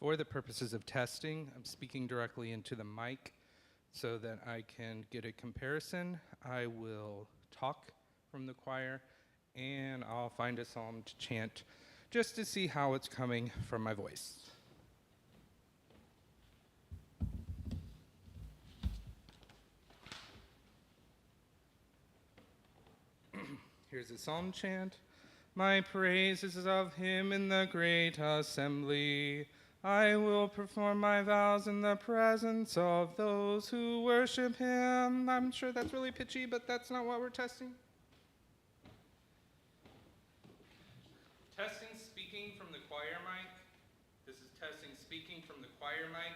for the purposes of testing, I'm speaking directly into the mic so that I can get a comparison. I will talk from the choir, and I'll find a psalm to chant just to see how it's coming from my voice. Here's a psalm chant. My praise is of him in the great assembly. I will perform my vows in the presence of those who worship him. I'm sure that's really pitchy, but that's not what we're testing. Testing speaking from the choir mic. This is testing speaking from the choir mic.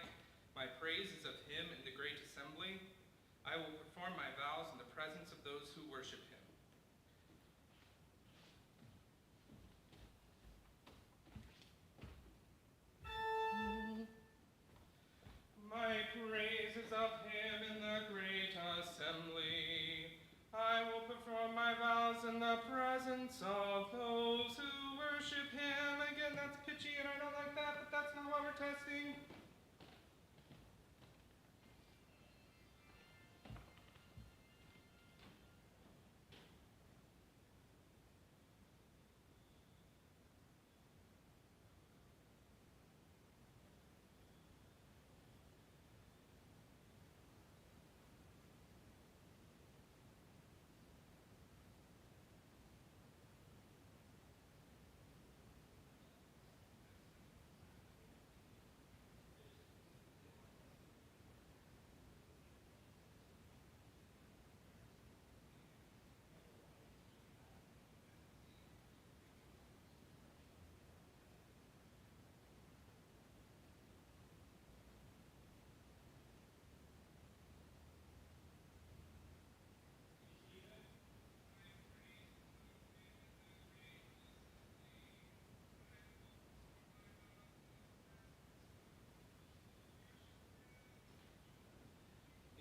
My praise is of him in the great assembly. I will perform my vows in the presence of those who worship him. My praise is of him in the great assembly. I will perform my vows in the presence of those who worship him. Again, that's pitchy and I don't like that, but that's not what we're testing.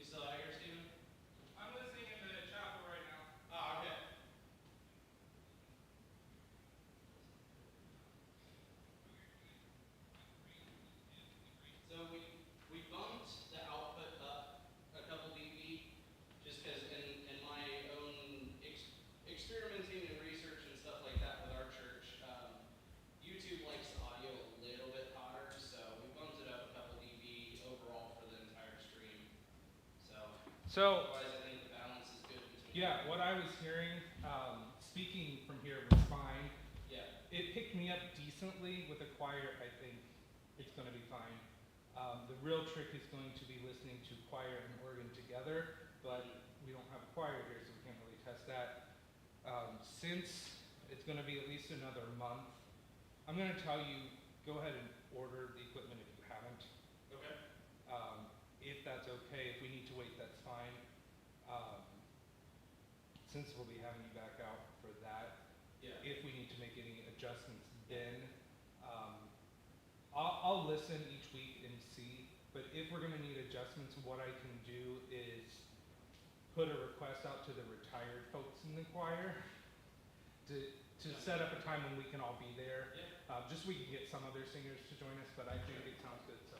You still out here, Stephen? I'm listening in the chapel right now. Oh, okay. So we bumped the output up a couple dB just because in my own experimenting and research and stuff like that with our church, YouTube likes the audio a little bit hotter, so we bumped it up a couple dB overall for the entire stream. So otherwise, I think the balance is good between. yeah, what I was hearing, speaking from here was fine. Yeah. It picked me up decently. With a choir, I think it's going to be fine. The real trick is going to be listening to choir and organ together, but we don't have a choir here, so we can't really test that. Since it's going to be at least another month, I'm going to tell you, go ahead and order the equipment if you haven't. Okay. If that's okay, if we need to wait, that's fine. Since we'll be having you back out for that, Yeah. if we need to make any adjustments, then I'll listen each week and see. But if we're going to need adjustments, what I can do is put a request out to the retired folks in the choir to set up a time when we can all be there. Yeah. Just so we can get some other singers to join us, but I think it sounds good. So.